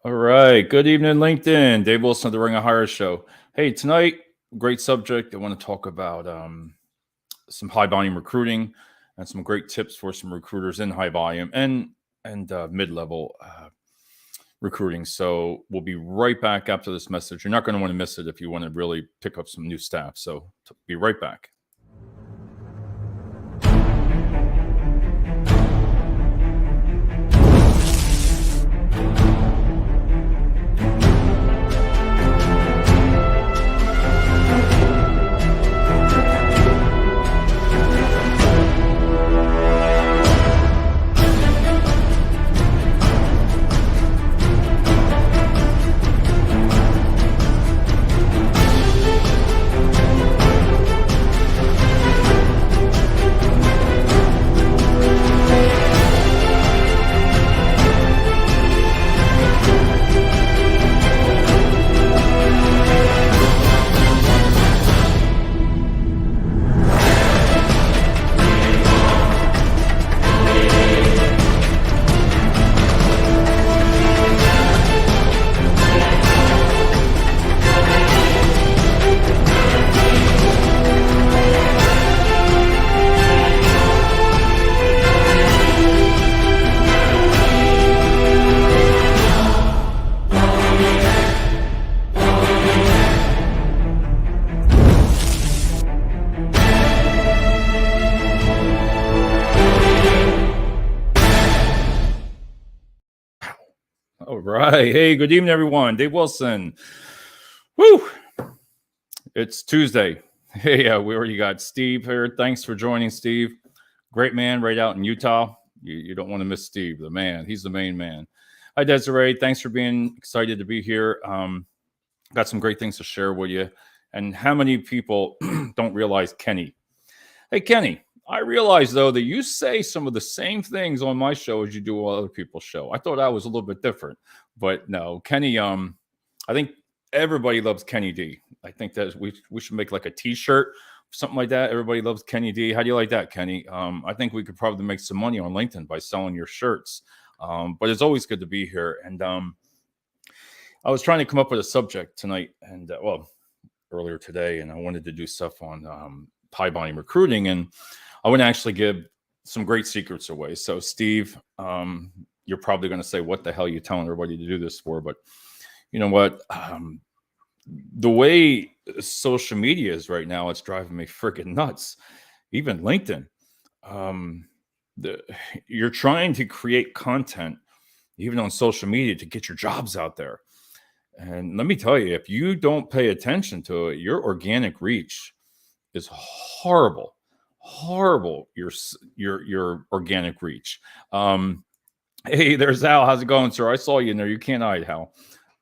All right. Good evening, LinkedIn. Dave Wilson of the Ring of Hire Show. Hey, tonight, great subject. I want to talk about some high volume recruiting and some great tips for some recruiters in high volume and mid level recruiting. So we'll be right back after this message. You're not going to want to miss it if you want to really pick up some new staff. So be right back. All right. Hey, good evening, everyone. Dave Wilson. Woo! It's Tuesday. Hey, we already got Steve here. Thanks for joining, Steve. Great man right out in Utah. You don't want to miss Steve, the man. He's the main man. Hi, Desiree. Thanks for being excited to be here. Got some great things to share with you. And how many people don't realize Kenny? Hey, Kenny, I realize, though, that you say some of the same things on my show as you do on other people's show. I thought I was a little bit different. But no, Kenny, I think everybody loves Kenny D. I think that we should make like a T-shirt, something like that. Everybody loves Kenny D. How do you like that, Kenny? I think we could probably make some money on LinkedIn by selling your shirts. But it's always good to be here. And I was trying to come up with a subject tonight, and earlier today, and I wanted to do stuff on high volume recruiting, and I want to actually give some great secrets away. So, Steve, you're probably going to say, "What the hell are you telling everybody to do this for?" But you know what? The way social media is right now, it's driving me freaking nuts. Even LinkedIn. You're trying to create content, even on social media, to get your jobs out there. And let me tell you, if you don't pay attention to it, your organic reach is horrible. Your organic reach. Hey, there's Al. How's it going, sir? I saw you in there. You can't hide, Hal.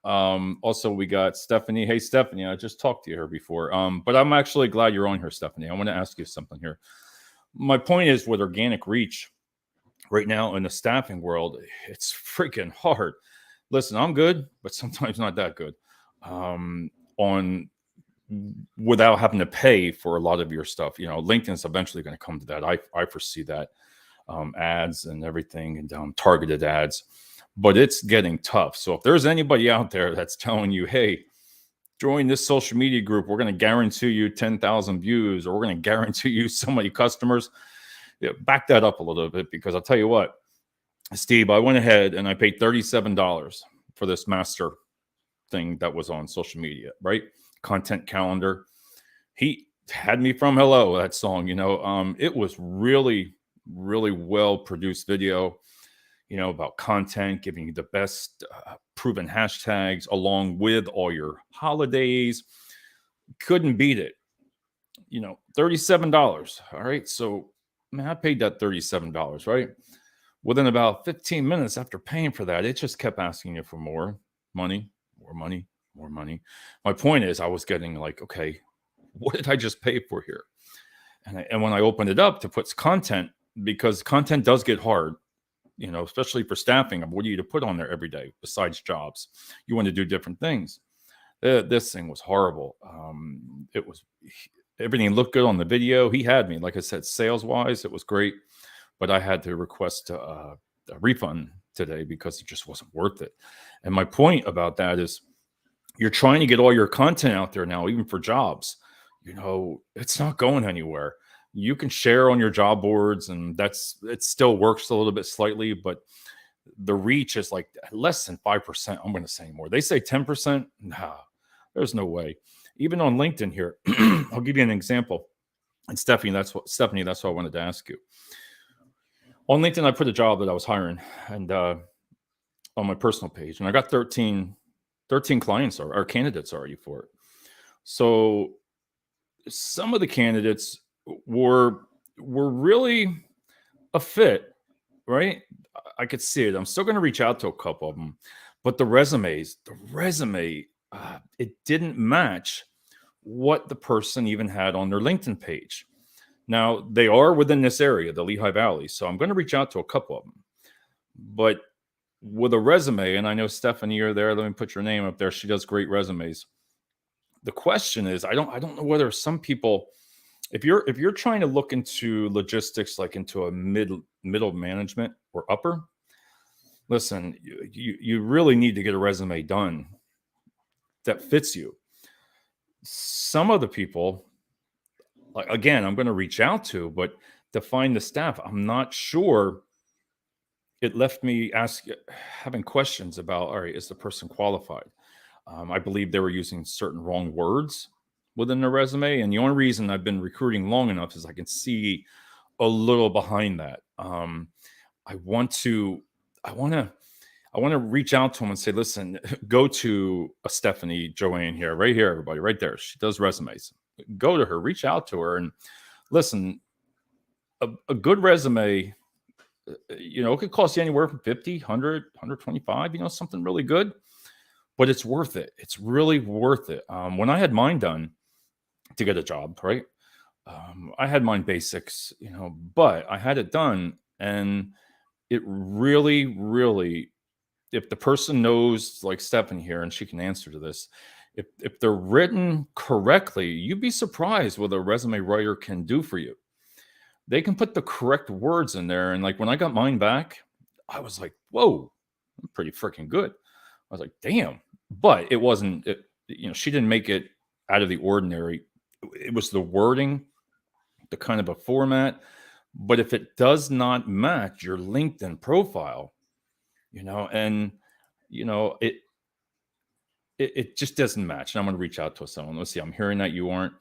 Also, we got Stephanie. Hey, Stephanie, I just talked to her before. But I'm actually glad you're on here, Stephanie. I want to ask you something here. My point is, with organic reach right now in the staffing world, it's freaking hard. Listen, I'm good, but sometimes not that good. On without having to pay for a lot of your stuff. LinkedIn's eventually going to come to that. I foresee that. Ads and everything, and targeted ads, but it's getting tough. So if there's anybody out there that's telling you, hey, join this social media group, we're going to guarantee you 10,000 views, or we're going to guarantee you so many customers, back that up a little bit, because I'll tell you what, Steve, I went ahead and I paid $37 for this master thing that was on social media, right? Content calendar. He had me from Hello, that song. It was really well produced video, about content, giving you the best proven hashtags along with all your holidays. Couldn't beat it. $37. All right. So, man, I paid that $37, right? Within about 15 minutes after paying for that, it just kept asking you for more money. My point is, I was getting like, okay, what did I just pay for here? And when I opened it up to put content, because content does get hard, especially for staffing. What do you to put on there every day besides jobs? You want to do different things. This thing was horrible. It was everything looked good on the video. He had me, like I said, sales wise, it was great, but I had to request a refund today because it just wasn't worth it. And my point about that is you're trying to get all your content out there now, even for jobs. It's not going anywhere. You can share on your job boards, and it still works a little bit slightly, but the reach is like less than 5%. I'm going to say more. They say 10%. Nah, there's no way. Even on LinkedIn here, I'll give you an example. And Stephanie, that's what I wanted to ask you. On LinkedIn, I put a job that I was hiring, and on my personal page, and I got 13 clients or candidates already for it. So some of the candidates were really a fit, right? I could see it. I'm still going to reach out to a couple of them, but the resume, it didn't match what the person even had on their LinkedIn page. Now, they are within this area, the Lehigh Valley, so I'm going to reach out to a couple of them. But with a resume, and I know Stephanie, you're there. Let me put your name up there. She does great resumes. The question is, I don't know whether some people, if you're trying to look into logistics, like into a middle management or upper, listen, you really need to get a resume done that fits you. Some of the people, like, again, I'm going to reach out to, but to find the staff, I'm not sure. It left me having questions about, all right, is the person qualified? I believe they were using certain wrong words within their resume. And the only reason I've been recruiting long enough is I can see a little behind that. I want to reach out to them and say, listen, go to a Stephanie Joanne here, right here, everybody, right there. She does resumes. Go to her, reach out to her, and listen, a good resume, it could cost you anywhere from 50, 100, 125, something really good, but it's worth it. It's really worth it. When I had mine done to get a job, right? I had mine basics, but I had it done, and it really, really, if the person knows, like Stephanie here, and she can answer to this, if they're written correctly, you'd be surprised what a resume writer can do for you. They can put the correct words in there. And like when I got mine back, I was like, whoa, I'm pretty freaking good. I was like, damn. But it wasn't, she didn't make it out of the ordinary. It was the wording, the kind of a format. But if it does not match your LinkedIn profile, it just doesn't match. And I'm going to reach out to someone. Let's see, I'm hearing that you aren't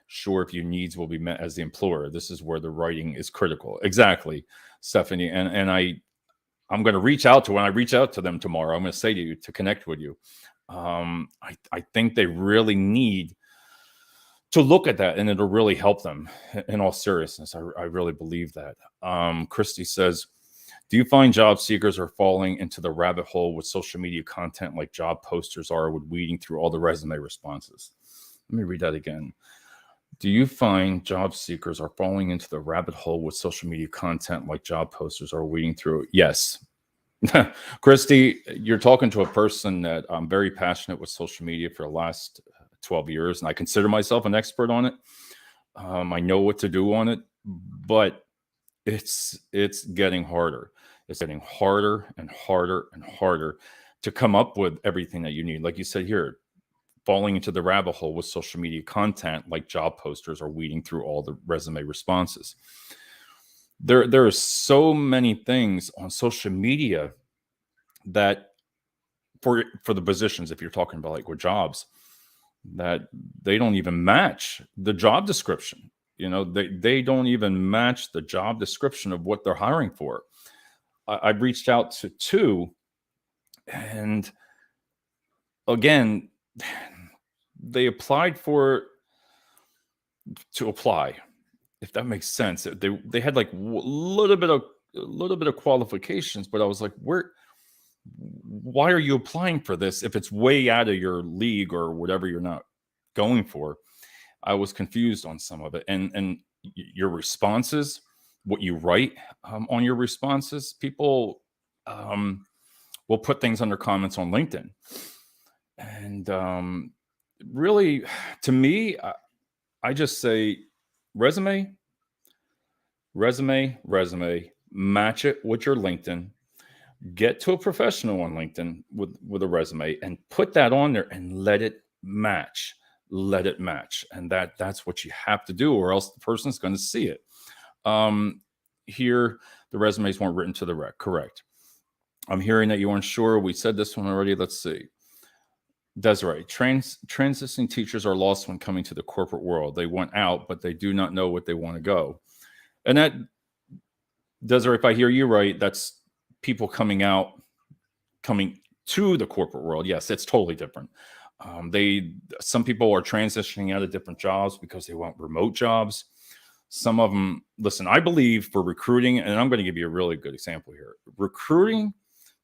sure if your needs will be met as the employer. This is where the writing is critical. Exactly, Stephanie. And I'm going to reach out to, when I reach out to them tomorrow, I'm going to say to you to connect with you. I think they really need to look at that, and it'll really help them in all seriousness. I really believe that. Christy says, do you find job seekers are falling into the rabbit hole with social media content like job posters are with weeding through all the resume responses? Let me read that again. Do you find job seekers are falling into the rabbit hole with social media content like job posters are weeding through? Yes. Christy, you're talking to a person that I'm very passionate with social media for the last 12 years, and I consider myself an expert on it. I know what to do on it, but it's getting harder. It's getting harder and harder and harder to come up with everything that you need. Like you said here, falling into the rabbit hole with social media content like job posters are weeding through all the resume responses. There are so many things on social media that for the positions, if you're talking about like with jobs, that they don't even match the job description. They don't even match the job description of what they're hiring for. I've reached out to two, and again, they applied to apply, if that makes sense. They had like a little bit of qualifications, but I was like, why are you applying for this if it's way out of your league or whatever you're not going for? I was confused on some of it, and your responses, what you write on your responses, people will put things under comments on LinkedIn, and really, to me, I just say resume, match it with your LinkedIn. Get to a professional on LinkedIn with a resume and put that on there and let it match. Let it match. And that's what you have to do, or else the person's going to see it. Here, the resumes weren't written to the rec. Correct. I'm hearing that you weren't sure. We said this one already. Let's see. Desiree, transitioning teachers are lost when coming to the corporate world. They want out, but they do not know what they want to go. And that, Desiree, if I hear you right, that's people coming to the corporate world. Yes, it's totally different. Some people are transitioning out of different jobs because they want remote jobs. Some of them, listen, I believe for recruiting, and I'm going to give you a really good example here. Recruiting,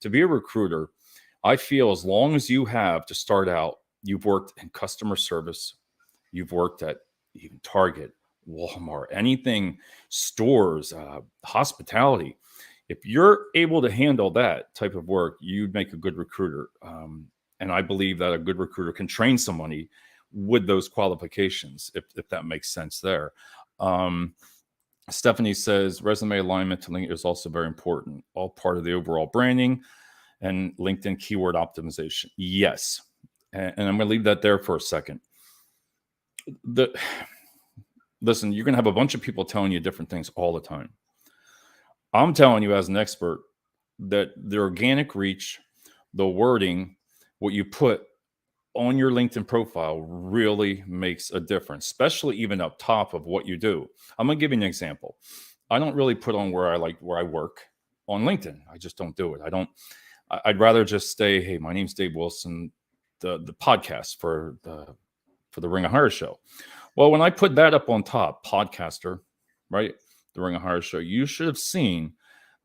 to be a recruiter, I feel as long as you have to start out, you've worked in customer service, you've worked at even Target, Walmart, anything, stores, hospitality. If you're able to handle that type of work, you'd make a good recruiter. And I believe that a good recruiter can train somebody with those qualifications, if that makes sense there. Stephanie says resume alignment to LinkedIn is also very important, all part of the overall branding and LinkedIn keyword optimization. Yes. And I'm going to leave that there for a second. Listen, you're going to have a bunch of people telling you different things all the time. I'm telling you as an expert that the organic reach, the wording, what you put on your LinkedIn profile really makes a difference, especially even up top of what you do. I'm going to give you an example. I don't really put on where I work on LinkedIn. I just don't do it. I'd rather just say, hey, my name's Dave Wilson, the podcast for the Ring of Hire show. Well, when I put that up on top, podcaster, right? The Ring of Hire show, you should have seen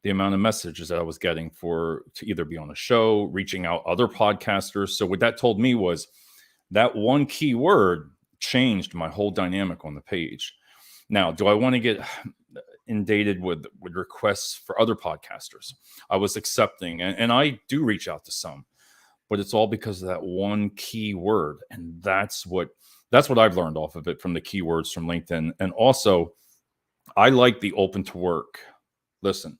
the amount of messages that I was getting to either be on a show, reaching out other podcasters. So what that told me was that one keyword changed my whole dynamic on the page. Now, do I want to get inundated with requests for other podcasters? I was accepting, and I do reach out to some, but it's all because of that one key word. And that's what I've learned off of it from the keywords from LinkedIn. And also, I like the open to work. Listen,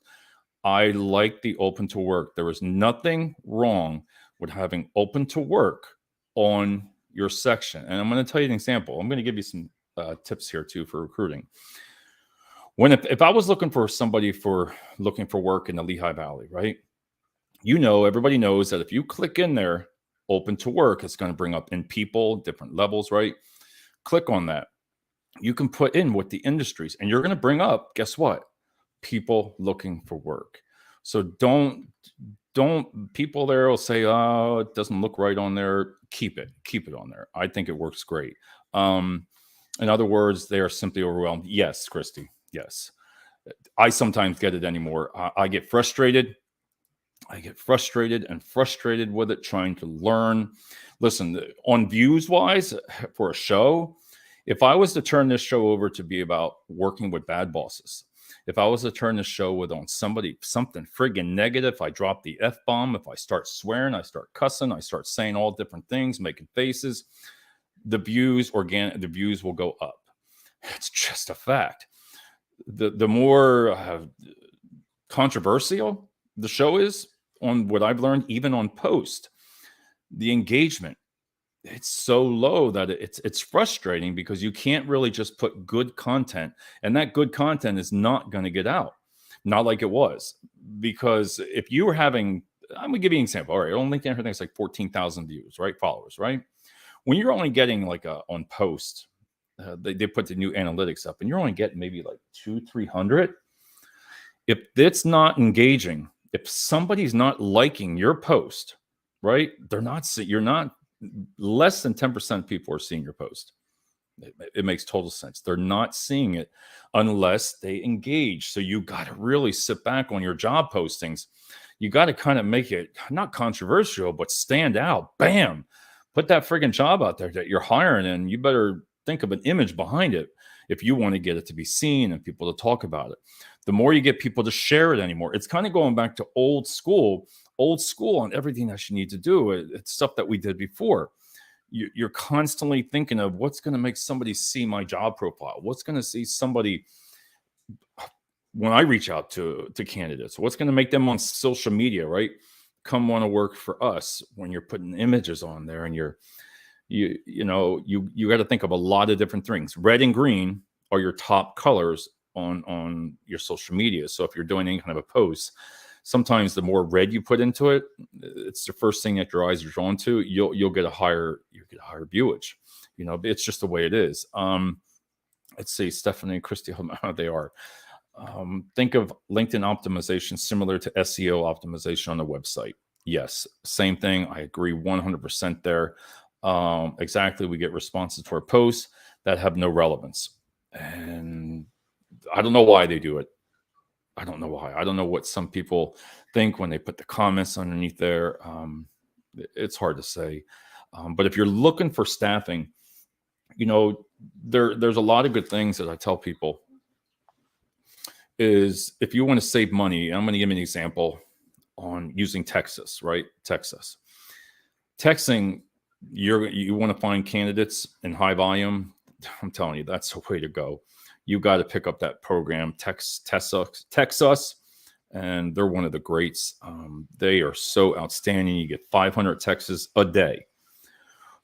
I like the open to work. There is nothing wrong with having open to work on your section. And I'm going to tell you an example. I'm going to give you some tips here too for recruiting. If I was looking for somebody looking for work in the Lehigh Valley, right? Everybody knows that if you click in there, open to work, it's going to bring up in people, different levels, right? Click on that. You can put in what the industries, and you're going to bring up, guess what? People looking for work. So don't people there will say, oh, it doesn't look right on there. Keep it on there. I think it works great. In other words, they are simply overwhelmed. Yes, Christy. Yes. I sometimes get it anymore. I get frustrated. Frustrated with it, trying to learn. Listen, on views wise for a show, if I was to turn this show over to be about working with bad bosses, if I was to turn this show on something friggin' negative, I drop the F-bomb, if I start swearing, I start cussing, I start saying all different things, making faces, the views will go up. It's just a fact. The more controversial the show is, on what I've learned, even on post, the engagement, it's so low that it's frustrating because you can't really just put good content, and that good content is not going to get out, not like it was. Because if you were I'm going to give you an example. All right, on LinkedIn, everything's like 14,000 views, right? Followers, right? When you're only getting on post, they put the new analytics up, and you're only getting maybe like 200-300. If it's not engaging, if somebody's not liking your post, right? You're not. Less than 10% of people are seeing your post. It makes total sense. They're not seeing it unless they engage. So you got to really sit back on your job postings. You got to kind of make it not controversial, but stand out. Bam! Put that friggin' job out there that you're hiring, and you better think of an image behind it if you want to get it to be seen and people to talk about it. The more you get people to share it anymore, it's kind of going back to old school on everything that you need to do. It's stuff that we did before. You're constantly thinking of what's going to make somebody see my job profile. What's going to see somebody when I reach out to candidates, what's going to make them on social media, right? Come want to work for us when you're putting images on there and you got to think of a lot of different things. Red and green are your top colors on your social media. So if you're doing any kind of a post, sometimes the more red you put into it, it's the first thing that your eyes are drawn to. You'll get a higher viewage. It's just the way it is. Let's see, Stephanie and Christy, how they are. Think of LinkedIn optimization similar to SEO optimization on the website. Yes, same thing. I agree 100% there. Exactly. We get responses to our posts that have no relevance. And I don't know why they do it. I don't know why. I don't know what some people think when they put the comments underneath there. It's hard to say. But if you're looking for staffing, there's a lot of good things that I tell people is if you want to save money, I'm going to give you an example on using Texas, right? Texting, you want to find candidates in high volume. I'm telling you, that's the way to go. You got to pick up that program, Texas, and they're one of the greats. They are so outstanding. You get 500 texts a day.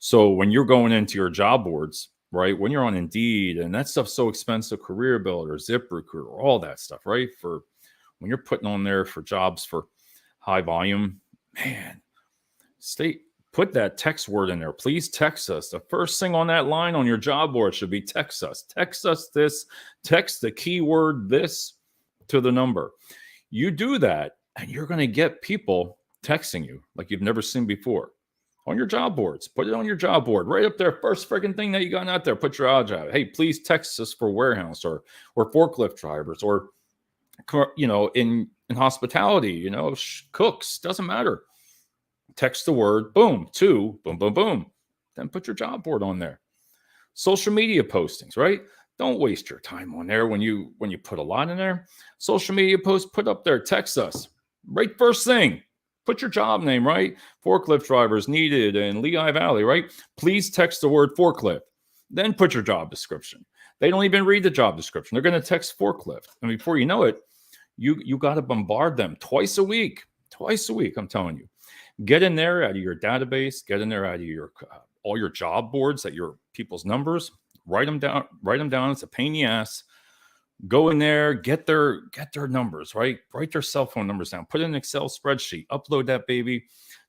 So when you're going into your job boards, right? When you're on Indeed and that stuff's so expensive, Career Builder, ZipRecruiter, all that stuff, right? For when you're putting on there for jobs for high volume, man, put that text word in there. Please text us. The first thing on that line on your job board should be text us. Text us this, text the keyword this to the number. You do that and you're going to get people texting you like you've never seen before. On your job boards, put it on your job board right up there. First freaking thing that you got out there, put your odds out. Hey, please text us for warehouse or forklift drivers or, in hospitality, cooks, doesn't matter. Text the word, boom, to, boom, boom, boom. Then put your job board on there. Social media postings, right? Don't waste your time on there when you put a lot in there. Social media posts, put up there, text us. Right first thing. Put your job name, right? Forklift drivers needed in Lehigh Valley, right? Please text the word forklift. Then put your job description. They don't even read the job description. They're going to text forklift. And before you know it, you got to bombard them twice a week. I'm telling you. Get in there out of your database. Get in there out of your all your job boards, at your people's numbers. Write them down. It's a pain in the ass. Go in there, get their numbers, right? Write their cell phone numbers down. Put in an Excel spreadsheet. Upload that baby.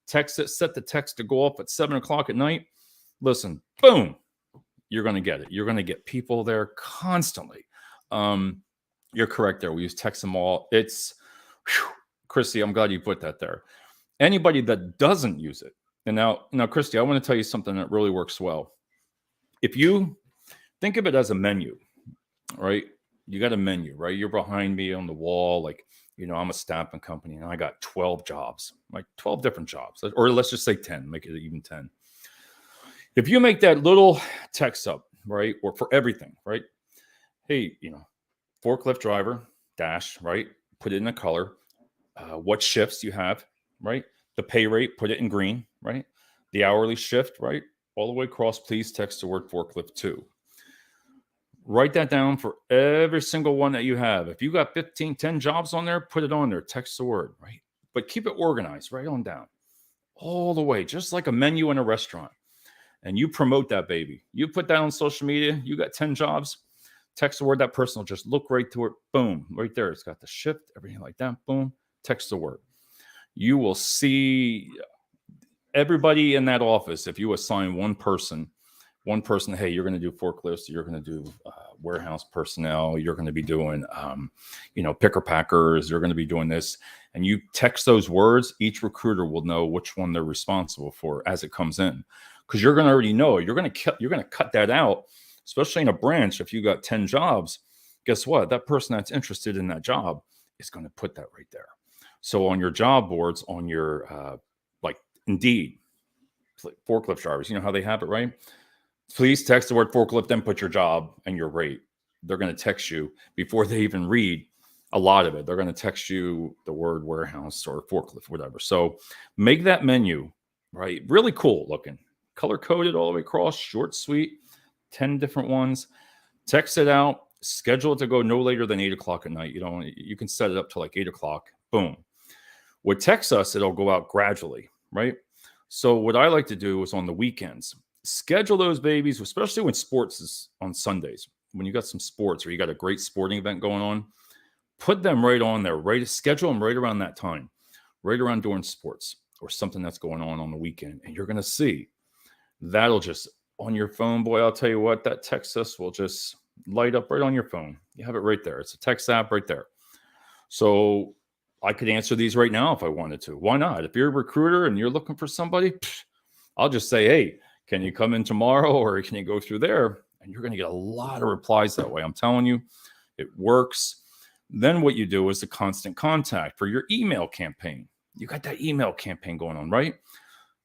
Text it. Set the text to go off at 7:00 at night. Listen, boom. You're going to get it. You're going to get people there constantly. You're correct there. We use text them all. It's, Christy, I'm glad you put that there. Anybody that doesn't use it. And now, Christy, I want to tell you something that really works well. If you think of it as a menu, right? You got a menu, right? You're behind me on the wall. Like, I'm a staffing company and I got 12 jobs, like 12 different jobs, or let's just say 10, make it even 10. If you make that little text up, right? Or for everything, right? Hey, forklift driver dash, right? Put it in a color. What shifts you have, right? The pay rate, put it in green, right? The hourly shift, right? All the way across, please text the word forklift 2. Write that down for every single one that you have. If you got 10 jobs on there, put it on there. Text the word, right? But keep it organized, right on down. All the way, just like a menu in a restaurant. And you promote that baby. You put that on social media. You got 10 jobs. Text the word. That person will just look right to it. Boom, right there. It's got the shift, everything like that. Boom, text the word. You will see everybody in that office. If you assign one person, hey, you're going to do forklifts, you're going to do warehouse personnel, you're going to be doing picker packers, you're going to be doing this, and you text those words, each recruiter will know which one they're responsible for as it comes in, because you're going to already know. You're going to cut that out, especially in a branch. If you got 10 jobs, guess what? That person that's interested in that job is going to put that right there. So on your job boards, on your like Indeed, forklift drivers, you know how they have it, right? Please text the word forklift, then put your job and your rate. They're going to text you before they even read a lot of it. They're going to text you the word warehouse or forklift, whatever. So make that menu, right? Really cool looking, color coded all the way across, short, sweet, 10 different ones. Text it out. Schedule it to go no later than 8 o'clock at night. You can set it up to like 8 o'clock. Boom. With Text Us, it'll go out gradually, right? So what I like to do is on the weekends, schedule those babies, especially when sports is on Sundays. When you got some sports or you got a great sporting event going on, put them right on there, right? Schedule them right around that time, right around during sports or something that's going on the weekend. And you're going to see that'll just on your phone, boy, I'll tell you what, that Text Us will just light up right on your phone. You have it right there. It's a text app right there. So I could answer these right now if I wanted to. Why not? If you're a recruiter and you're looking for somebody, I'll just say, hey, can you come in tomorrow or can you go through there? And you're going to get a lot of replies that way. I'm telling you, it works. Then what you do is the constant contact for your email campaign. You got that email campaign going on, right?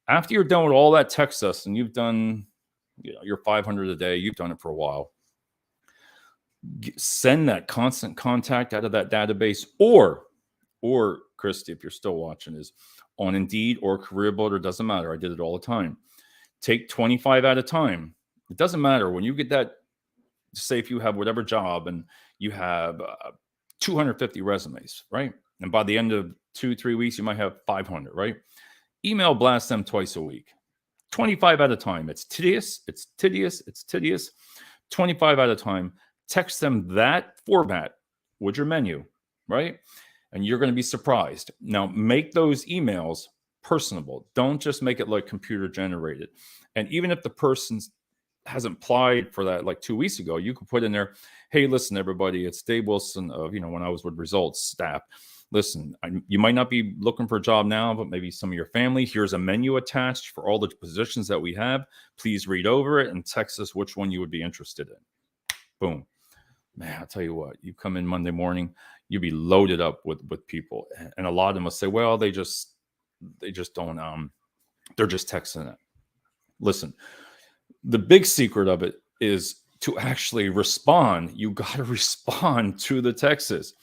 After you're done with all that Text Us and you've done your 500 a day, you've done it for a while, send that constant contact out of that database or Christy, if you're still watching, is on Indeed or Career Builder, doesn't matter. I did it all the time. Take 25 at a time. It doesn't matter when you get that. Say if you have whatever job and you have 250 resumes, right? And by the end of 2-3 weeks, you might have 500, right? Email blast them twice a week, 25 at a time. It's tedious. 25 at a time. Text them that format with your menu, right? And you're going to be surprised. Now, make those emails personable. Don't just make it like computer generated. And even if the person hasn't applied for that like 2 weeks ago, you could put in there, hey, listen, everybody, it's Dave Wilson of, when I was with Results staff. Listen, you might not be looking for a job now, but maybe some of your family. Here's a menu attached for all the positions that we have. Please read over it and text us which one you would be interested in. Boom. Man, I'll tell you what, you come in Monday morning, you'll be loaded up with people. And a lot of them will say, well, they just don't, they're just texting it. Listen, the big secret of it is to actually respond. You got to respond to the texts.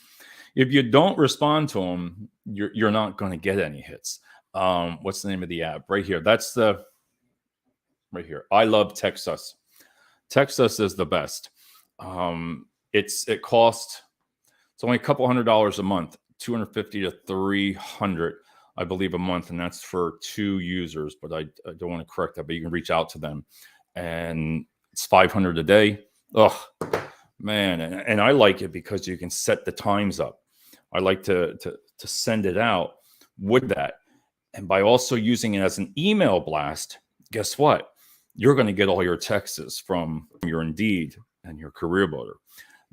If you don't respond to them, you're not going to get any hits. What's the name of the app? Right here. That's right here. I love Text Us. Text Us is the best. It costs, it's only a couple $100s a month, $250 to $300, I believe, a month. And that's for 2 users, but I don't want to correct that, but you can reach out to them and it's $500 a day. Oh man. And I like it because you can set the times up. I like to send it out with that. And by also using it as an email blast, guess what? You're going to get all your texts from your Indeed and your Career Builder.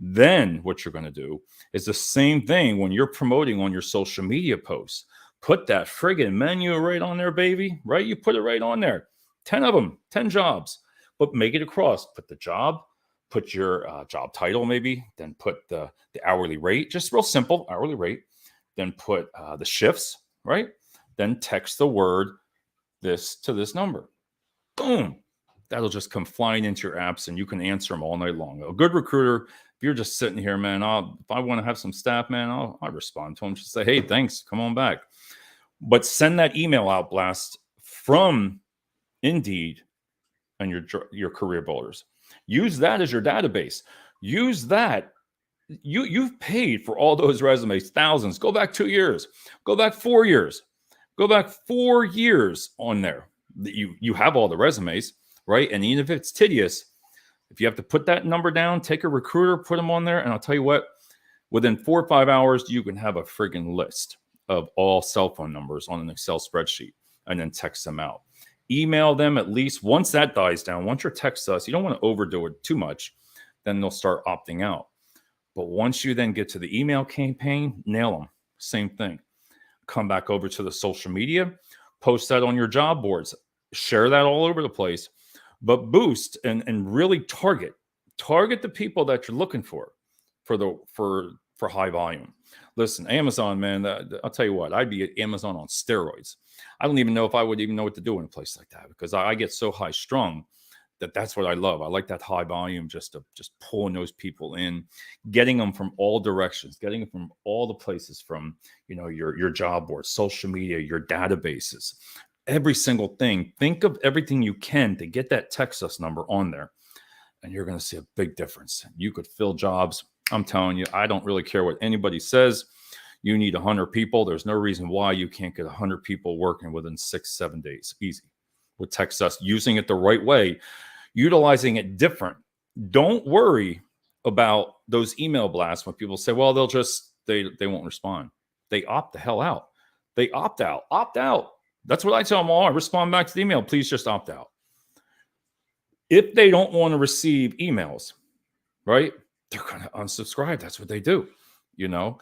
Then what you're going to do is the same thing when you're promoting on your social media posts. Put that friggin' menu right on there, baby, right? You put it right on there. 10 of them, 10 jobs, but make it across. Put the job, put your job title maybe, then put the hourly rate, just real simple, hourly rate. Then put the shifts, right? Then text the word this to this number. Boom. That'll just come flying into your apps and you can answer them all night long. A good recruiter, if you're just sitting here, man, if I want to have some staff, man, I'll respond to them. Just say, hey, thanks, come on back. But send that email out blast from Indeed and your Career Builders. Use that as your database. Use that. You've paid for all those resumes, thousands. Go back 2 years. Go back 4 years. Go back 4 years on there. You have all the resumes, right? And even if it's tedious, if you have to put that number down, take a recruiter, put them on there. And I'll tell you what, within 4 or 5 hours, you can have a friggin' list of all cell phone numbers on an Excel spreadsheet and then text them out. Email them at least once that dies down. Once your text us, you don't want to overdo it too much. Then they'll start opting out. But once you then get to the email campaign, nail them. Same thing. Come back over to the social media, post that on your job boards, share that all over the place, but boost and really target the people that you're looking for high volume. Listen, Amazon, man, I'll tell you what, I'd be at Amazon on steroids. I don't even know if I would even know what to do in a place like that because I get so high strung that's what I love. I like that high volume, just pulling those people in, getting them from all directions, getting them from all the places, from your job board, social media, your databases, every single thing. Think of everything you can to get that text us number on there. and you're going to see a big difference. You could fill jobs. I'm telling you, I don't really care what anybody says. You need 100 people. There's no reason why you can't get 100 people working within 6-7 days. Easy. With Texas, using it the right way, utilizing it different. Don't worry about those email blasts when people say, well, they won't respond. They opt the hell out. They opt out. Opt out. That's what I tell them all. I respond back to the email. Please just opt out. If they don't want to receive emails, right, they're going to unsubscribe. That's what they do, you know.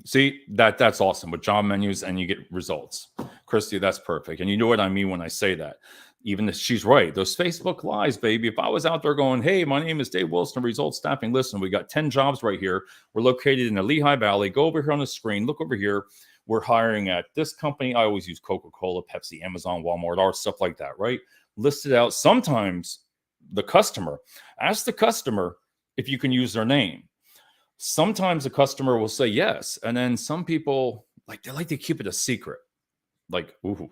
See, that's awesome with job menus, and you get results. Christy, that's perfect. And you know what I mean when I say that. Even if she's right, those Facebook lives, baby. If I was out there going, hey, my name is Dave Wilson, Results Staffing. Listen, we got 10 jobs right here. We're located in the Lehigh Valley. Go over here on the screen. Look over here. We're hiring at this company. I always use Coca-Cola, Pepsi, Amazon, Walmart, our stuff like that, right? List it out. Sometimes ask the customer if you can use their name. Sometimes the customer will say yes. And then some people, they like to keep it a secret. Like, ooh,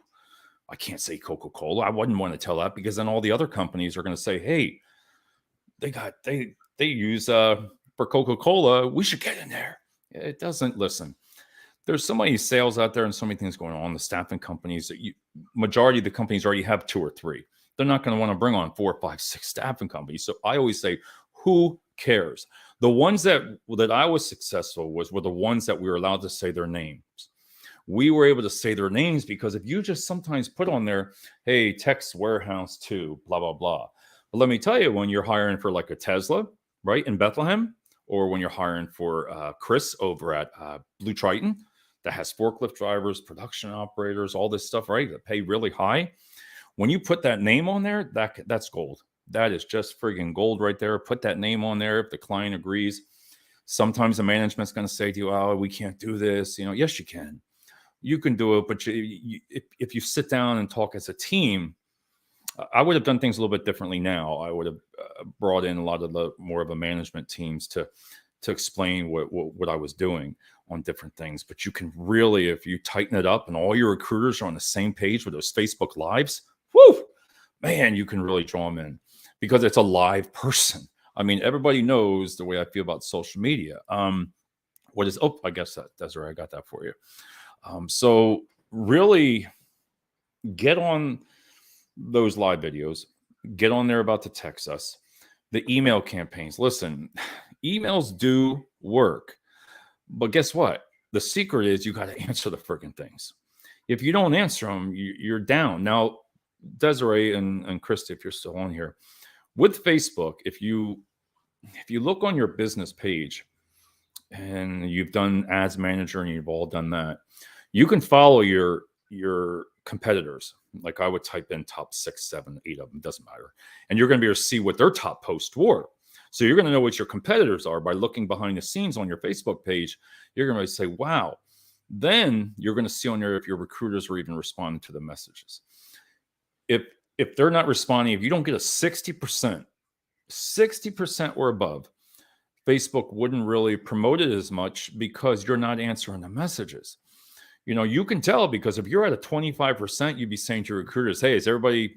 I can't say Coca-Cola. I wouldn't want to tell that, because then all the other companies are going to say, hey, they use for Coca-Cola. We should get in there. It doesn't. Listen, there's so many sales out there and so many things going on. The staffing companies, majority of the companies already have 2 or 3. They're not going to want to bring on 4, 5, 6 staffing companies. So I always say, who cares? The ones that I was successful were the ones that we were allowed to say their names. We were able to say their names because if you just sometimes put on there, hey, Tex Warehouse 2, blah, blah, blah. But let me tell you, when you're hiring for like a Tesla, right, in Bethlehem, or when you're hiring for Chris over at Blue Triton, that has forklift drivers, production operators, all this stuff, right, that pay really high. When you put that name on there, that's gold. That is just friggin' gold right there. Put that name on there if the client agrees. Sometimes the management's going to say to you, oh, we can't do this. Yes, you can. You can do it, but if you sit down and talk as a team, I would have done things a little bit differently now. I would have brought in a lot of the more of a management teams to explain what I was doing on different things. But you can really, if you tighten it up and all your recruiters are on the same page with those Facebook Lives, whoo, man, you can really draw them in because it's a live person. I mean, everybody knows the way I feel about social media. I guess that's right. I got that for you. So really get on those live videos, get on there about to text us, the email campaigns. Listen, emails do work, but guess what? The secret is you got to answer the freaking things. If you don't answer them, you're down. Now, Desiree and Christy, if you're still on here, with Facebook, if you look on your business page and you've done ads manager and you've all done that, you can follow your competitors. Like I would type in top 6, 7, 8 of them, doesn't matter. And you're going to be able to see what their top posts were. So you're going to know what your competitors are by looking behind the scenes on your Facebook page. You're going to say, wow. Then you're going to see on there if your recruiters are even responding to the messages. If they're not responding, if you don't get a 60% or above, Facebook wouldn't really promote it as much because you're not answering the messages. You can tell because if you're at a 25%, you'd be saying to your recruiters, hey, is everybody's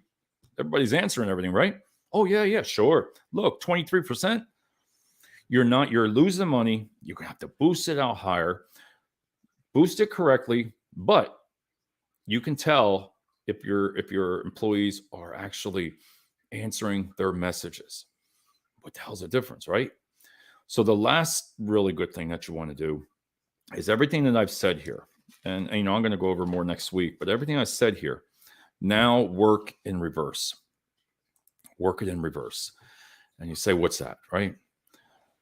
answering everything, right? Oh, yeah, sure. Look, 23%. You're losing money. You're going to have to boost it out higher, boost it correctly, but you can tell if your employees are actually answering their messages. What the hell's the difference, right? So the last really good thing that you want to do is everything that I've said here. And I'm going to go over more next week, but everything I said here, now work in reverse. Work it in reverse. And you say, what's that, right?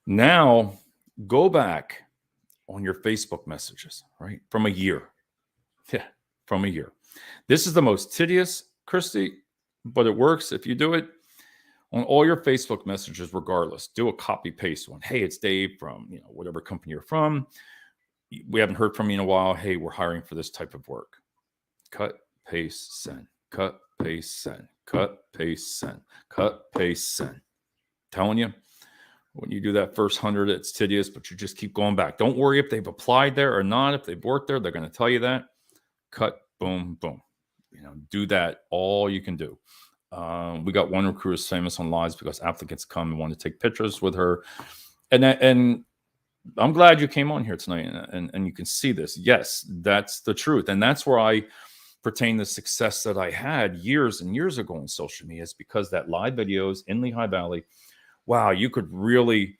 Now go back on your Facebook messages, right? From a year. Yeah, from a year. This is the most tedious, Christy, but it works if you do it on all your Facebook messages, regardless. Do a copy paste one. Hey, it's Dave from whatever company you're from. We haven't heard from you in a while. Hey, we're hiring for this type of work. Cut, paste, send. Cut, paste, send. Cut, paste, send. Cut, paste, send. Telling you, when you do that first 100, it's tedious, but you just keep going back. Don't worry if they've applied there or not. If they've worked there, they're going to tell you that. Cut, boom, boom. Do that all you can do. We got one recruiter who's famous on lives because applicants come and want to take pictures with her. And I'm glad you came on here tonight and you can see this. Yes, that's the truth. And that's where I pertain the success that I had years and years ago on social media, is because that live videos in Lehigh Valley, wow, you could really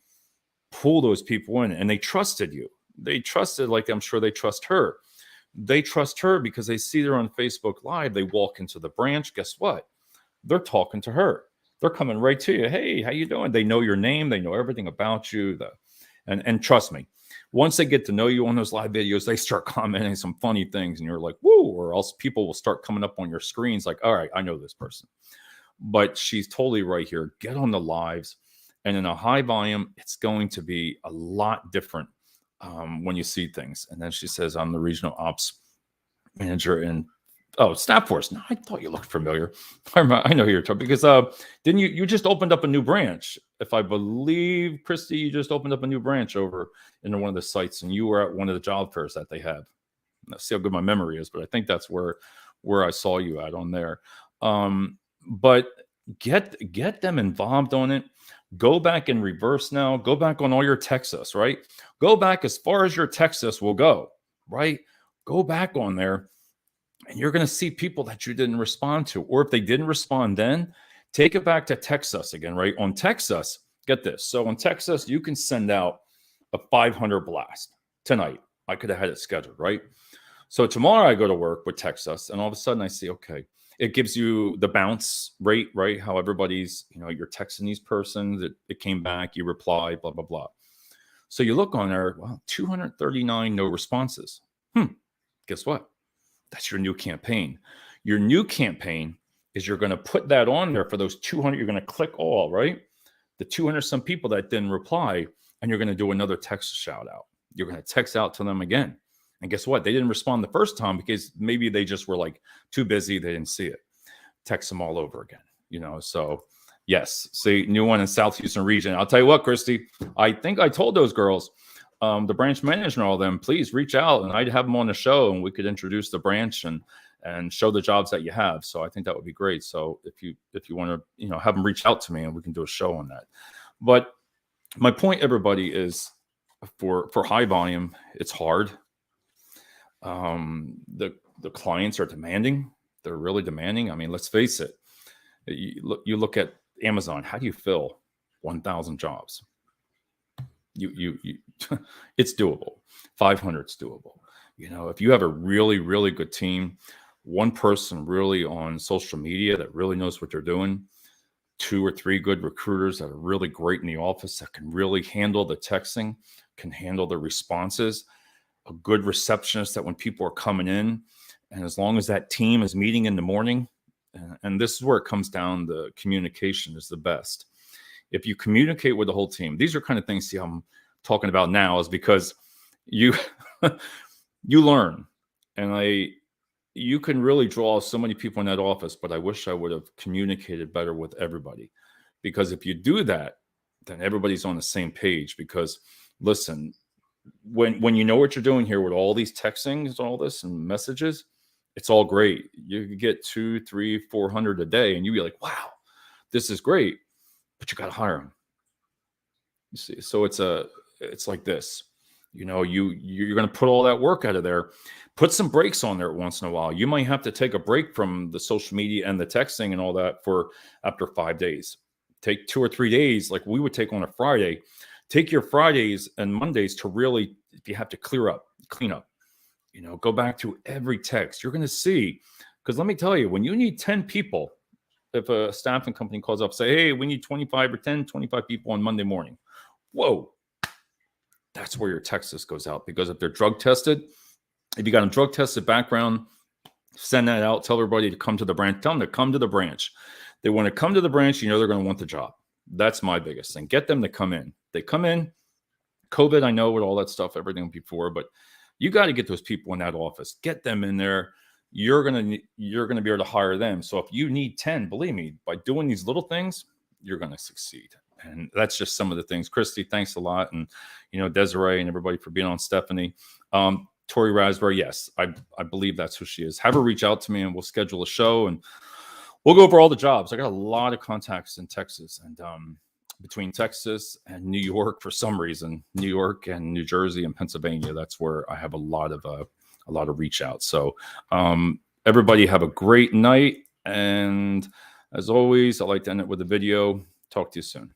pull those people in, and they trusted you. They trusted, like I'm sure they trust her. They trust her because they see her on Facebook Live. They walk into the branch. Guess what? They're talking to her. They're coming right to you. Hey, how you doing? They know your name. They know everything about you. And trust me, once they get to know you on those live videos, they start commenting some funny things, and you're like, woo, or else people will start coming up on your screens like, all right, I know this person. But she's totally right here. Get on the lives. And in a high volume, it's going to be a lot different when you see things. And then she says, I'm the regional ops manager in Staff Force. No, I thought you looked familiar. I know who you're talking, because didn't you just opened up a new branch? If I believe, Christy, you just opened up a new branch over in one of the sites, and you were at one of the job fairs that they had. Let's see how good my memory is, but I think that's where I saw you at on there. But get them involved on it. Go back in reverse now. Go back on all your Texas, right? Go back as far as your Texas will go, right? Go back on there, and you're going to see people that you didn't respond to. Or if they didn't respond then, take it back to Texas again, right? On Texas, get this. So on Texas, you can send out a 500 blast tonight. I could have had it scheduled, right? So tomorrow I go to work with Texas, and all of a sudden I see, okay, it gives you the bounce rate, right? How everybody's, you're texting these persons, it came back, you reply, blah, blah, blah. So you look on there, well, 239 no responses. Guess what? That's your new campaign. Your new campaign is you're going to put that on there for those 200. You're going to click all, right? The 200 some people that didn't reply, and you're going to do another text shout out. You're going to text out to them again. And guess what? They didn't respond the first time because maybe they just were like too busy. They didn't see it. Text them all over again, So yes, see, new one in South Houston region. I'll tell you what, Christy, I think I told those girls, the branch manager and all of them, please reach out, and I'd have them on the show, and we could introduce the branch and show the jobs that you have. So I think that would be great. So if you want to, have them reach out to me, and we can do a show on that. But my point, everybody, is for high volume, it's hard. The clients are demanding. They're really demanding. I mean, let's face it. You look at Amazon. How do you fill 1,000 jobs? You it's doable. 500's doable. If you have a really, really good team, one person really on social media that really knows what they're doing, 2 or 3 good recruiters that are really great in the office that can really handle the texting, can handle the responses, a good receptionist that when people are coming in, and as long as that team is meeting in the morning, and this is where it comes down, the communication is the best. If you communicate with the whole team, these are kind of things, see, I'm talking about now is because you learn, and you can really draw so many people in that office, but I wish I would have communicated better with everybody, because if you do that, then everybody's on the same page. Because listen, when you know what you're doing here with all these textings, all this and messages, it's all great. You get 200, 300, 400 a day, and you'd be like, wow, this is great, but you got to hire them. You see, so it's like this, you're going to put all that work out of there, put some breaks on there once in a while. You might have to take a break from the social media and the texting and all that for after 5 days. Take 2 or 3 days, like we would take on a Friday. Take your Fridays and Mondays to really, if you have to clean up, go back to every text. You're going to see, because let me tell you, when you need 10 people, if a staffing company calls up, say, hey, we need 25 people on Monday morning. Whoa, that's where your Texas goes out. Because if they're drug tested, if you got a drug tested background, send that out. Tell everybody to come to the branch. Tell them to come to the branch. They want to come to the branch. They're going to want the job. That's my biggest thing. Get them to come in. They come in. COVID, I know with all that stuff, everything before, but you got to get those people in that office. Get them in there. You're gonna be able to hire them. So if you need 10, believe me, by doing these little things, you're going to succeed. And that's just some of the things. Christy, thanks a lot. And, Desiree and everybody for being on. Stephanie. Tori Raspberry, yes, I believe that's who she is. Have her reach out to me, and we'll schedule a show, and we'll go over all the jobs. I got a lot of contacts in Texas, and between Texas and New York, for some reason, New York and New Jersey and Pennsylvania, that's where I have a lot of reach out. So everybody have a great night, and as always, I like to end it with a video. Talk to you soon.